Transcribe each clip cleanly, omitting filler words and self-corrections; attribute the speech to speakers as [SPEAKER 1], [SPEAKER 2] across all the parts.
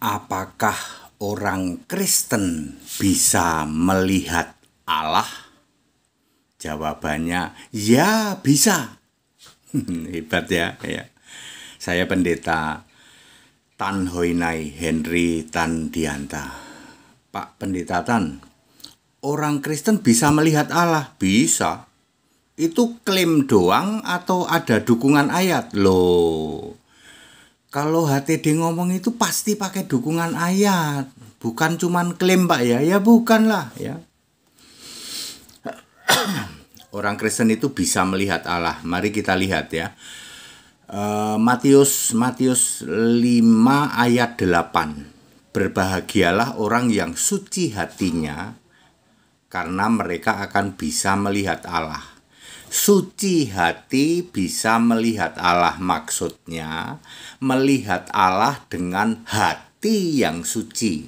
[SPEAKER 1] Apakah orang Kristen bisa melihat Allah? Jawabannya ya bisa. Hebat ya. Saya pendeta Tan Hoinai Henry Tan Dianta. Pak Pendeta Tan, orang Kristen bisa melihat Allah? Bisa. Itu klaim doang atau ada dukungan ayat? Loh, kalau HTD ngomong itu pasti pakai dukungan ayat, bukan cuman klaim Pak ya. Ya bukan lah ya. Orang Kristen itu bisa melihat Allah. Mari kita lihat ya. Matius 5 ayat 8. Berbahagialah orang yang suci hatinya, karena mereka akan bisa melihat Allah. Suci hati bisa melihat Allah, maksudnya melihat Allah dengan hati yang suci.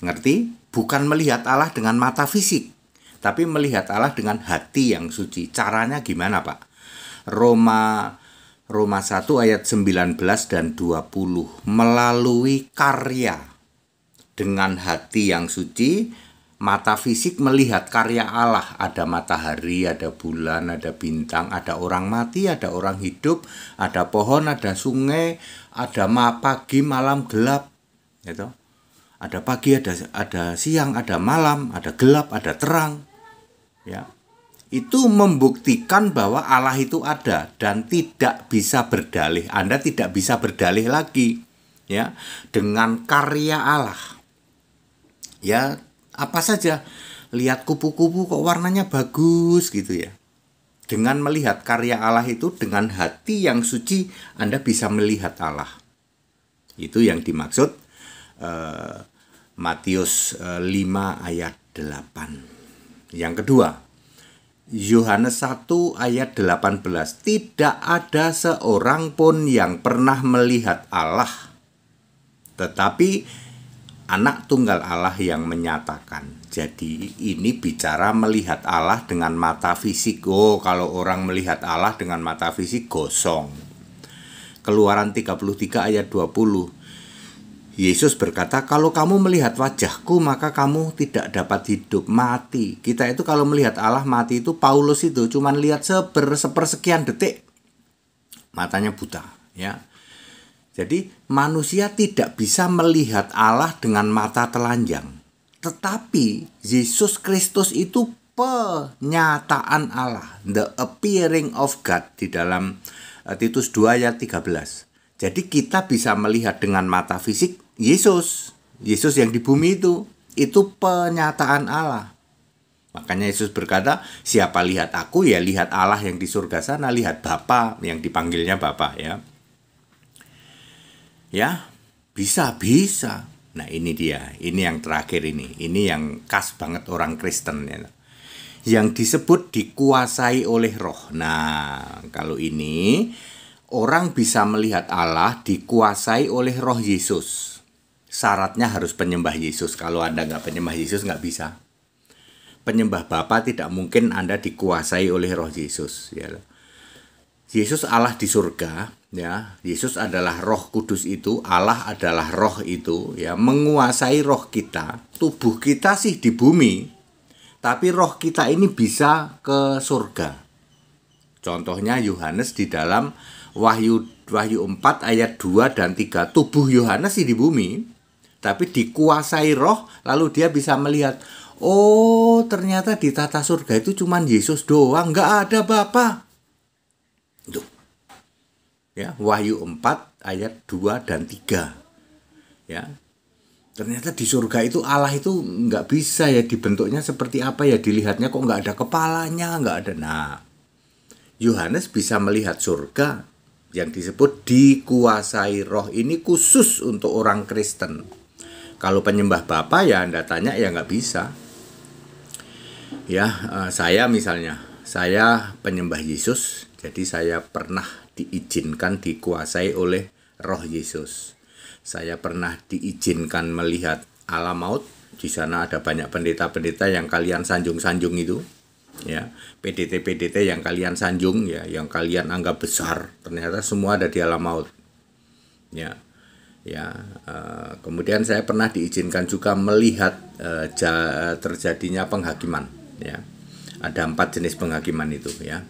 [SPEAKER 1] Ngerti? Bukan melihat Allah dengan mata fisik, tapi melihat Allah dengan hati yang suci. Caranya gimana Pak? Roma 1 ayat 19 dan 20. Melalui karya. Dengan hati yang suci, mata fisik melihat karya Allah. Ada matahari, ada bulan, ada bintang, ada orang mati, ada orang hidup, ada pohon, ada sungai, ada pagi, malam, gelap. Gitu. Ada pagi, ada siang, ada malam, ada gelap, ada terang. Ya. Itu membuktikan bahwa Allah itu ada dan tidak bisa berdalih. Anda tidak bisa berdalih lagi ya dengan karya Allah. Ya, apa saja, lihat kupu-kupu kok warnanya bagus gitu ya. Dengan melihat karya Allah itu dengan hati yang suci, Anda bisa melihat Allah. Itu yang dimaksud Matius 5 ayat 8. Yang kedua, Yohanes 1 ayat 18. Tidak ada seorang pun yang pernah melihat Allah, tetapi Anak Tunggal Allah yang menyatakan. Jadi ini bicara melihat Allah dengan mata fisik. Oh, kalau orang melihat Allah dengan mata fisik gosong. Keluaran 33 ayat 20. Yesus berkata, kalau kamu melihat wajahku maka kamu tidak dapat hidup, mati. Kita itu kalau melihat Allah mati itu, Paulus itu cuman lihat sepersekian detik, matanya buta ya. Jadi manusia tidak bisa melihat Allah dengan mata telanjang. Tetapi Yesus Kristus itu penyataan Allah, the appearing of God di dalam Titus 2 ayat 13. Jadi kita bisa melihat dengan mata fisik Yesus yang di bumi itu penyataan Allah. Makanya Yesus berkata, siapa lihat aku ya lihat Allah yang di surga sana, lihat Bapa yang dipanggilnya Bapa ya. Ya, bisa. Nah ini dia, ini yang terakhir ini yang khas banget orang Kristen ya. Yang disebut dikuasai oleh roh. Nah, kalau ini orang bisa melihat Allah dikuasai oleh roh Yesus. Syaratnya harus penyembah Yesus. Kalau Anda nggak penyembah Yesus nggak bisa. Penyembah Bapa tidak mungkin Anda dikuasai oleh roh Yesus. Ya. Yesus Allah di surga. Ya. Yesus adalah Roh Kudus itu. Allah adalah roh itu. Ya. Menguasai roh kita. Tubuh kita sih di bumi. Tapi roh kita ini bisa ke surga. Contohnya Yohanes di dalam Wahyu 4 ayat 2 dan 3. Tubuh Yohanes sih di bumi, tapi dikuasai roh, lalu dia bisa melihat, oh ternyata di tata surga itu cuman Yesus doang, nggak ada Bapa. Tuh. Ya, Wahyu 4 ayat 2 dan 3. Ya. Ternyata di surga itu Allah itu nggak bisa ya dibentuknya seperti apa ya, dilihatnya kok nggak ada kepalanya, nggak ada. Nah, Yohanes bisa melihat surga yang disebut dikuasai roh. Ini khusus untuk orang Kristen. Kalau penyembah Bapa ya Anda tanya ya nggak bisa. Ya, saya misalnya, saya penyembah Yesus, jadi saya pernah diizinkan dikuasai oleh roh Yesus. Saya pernah diizinkan melihat alam maut. Di sana ada banyak pendeta-pendeta yang kalian sanjung-sanjung itu. Ya, PDT yang kalian sanjung ya, yang kalian anggap besar, ternyata semua ada di alam maut. Ya. ya. Kemudian saya pernah diizinkan juga melihat terjadinya penghakiman, ya. Ada 4 jenis penghakiman itu, ya,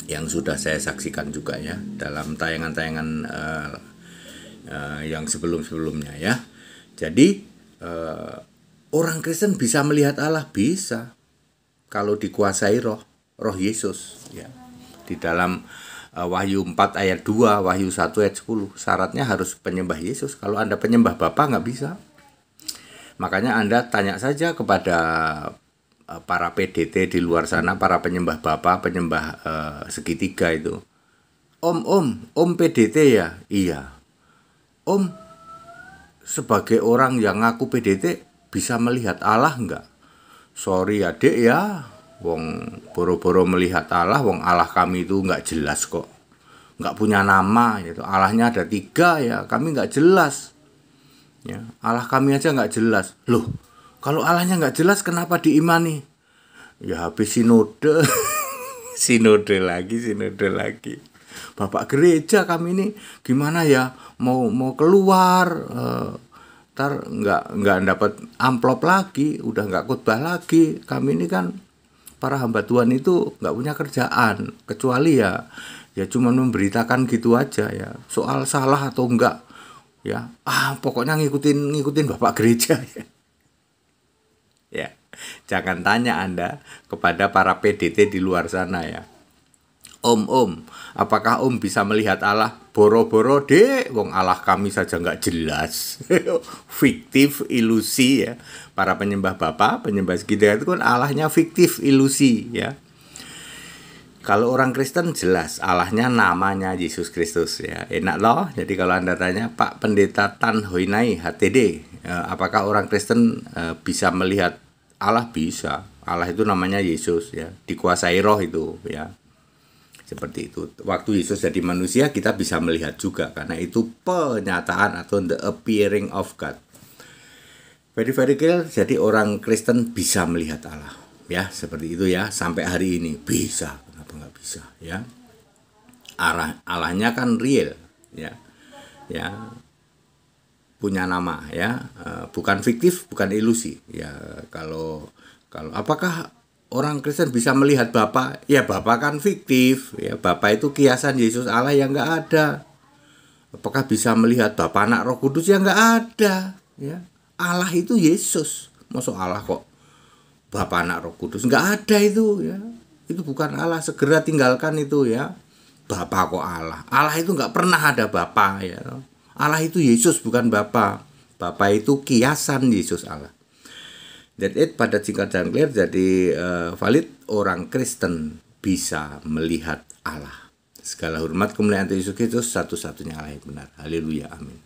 [SPEAKER 1] yang sudah saya saksikan juga, ya, dalam tayangan-tayangan yang sebelum-sebelumnya, ya. Jadi orang Kristen bisa melihat Allah, bisa, kalau dikuasai roh Yesus, ya. Di dalam Wahyu 4 ayat 2, Wahyu 1 ayat 10, syaratnya harus penyembah Yesus. Kalau Anda penyembah Bapa, nggak bisa. Makanya Anda tanya saja kepada para PDT di luar sana, para penyembah Bapa, penyembah segitiga itu. Om PDT ya? Iya. Om, sebagai orang yang ngaku PDT, bisa melihat Allah nggak? Sorry adik ya, wong boro-boro melihat Allah, wong Allah kami itu nggak jelas kok, nggak punya nama, gitu. Allahnya ada 3 ya, kami nggak jelas, ya. Allah kami aja nggak jelas. Loh, kalau Allahnya nggak jelas kenapa diimani? Ya habis sinode, sinode lagi. Bapak gereja kami ini gimana ya, mau keluar, ntar nggak dapat amplop lagi, udah nggak khotbah lagi. Kami ini kan para hamba Tuhan itu nggak punya kerjaan kecuali ya cuma memberitakan gitu aja, ya, soal salah atau enggak, ya, pokoknya ngikutin Bapak gereja, ya. Ya, jangan tanya Anda kepada para PDT di luar sana, ya. Om, apakah Om bisa melihat Allah? Boro-boro deh, wong Allah kami saja nggak jelas. Fiktif, ilusi, ya. Para penyembah Bapa, penyembah segitiga itu kan Allahnya fiktif, ilusi, ya. Kalau orang Kristen jelas, Allahnya namanya Yesus Kristus, ya. Enak loh. Jadi kalau Anda tanya, Pak Pendeta Tan Hoinai HTD, apakah orang Kristen bisa melihat Allah? Bisa. Allah itu namanya Yesus, ya. Dikuasai roh itu, ya. Seperti itu. Waktu Yesus jadi manusia, kita bisa melihat juga, karena itu penyataan atau the appearing of God. Very clear. Jadi orang Kristen bisa melihat Allah, ya, seperti itu, ya. Sampai hari ini bisa. Kenapa nggak bisa, ya? Allahnya kan real, ya, punya nama, ya, bukan fiktif, bukan ilusi, ya. Kalau apakah orang Kristen bisa melihat Bapa? Ya, Bapa kan fiktif, ya. Bapa itu kiasan Yesus Allah yang nggak ada. Apakah bisa melihat Bapa, Anak, Roh Kudus? Ya nggak ada, ya. Allah itu Yesus. Masa Allah kok Bapa, Anak, Roh Kudus? Nggak ada itu, ya. Itu bukan Allah, segera tinggalkan itu, ya. Bapa kok Allah? Allah itu nggak pernah ada Bapa, ya. Allah itu Yesus, bukan Bapa. Bapa itu kiasan Yesus Allah. That it, pada singkat dan clear, jadi valid, orang Kristen bisa melihat Allah. Segala hormat kemuliaan Yesus Kristus, satu-satunya Allah yang benar. Haleluya, amin.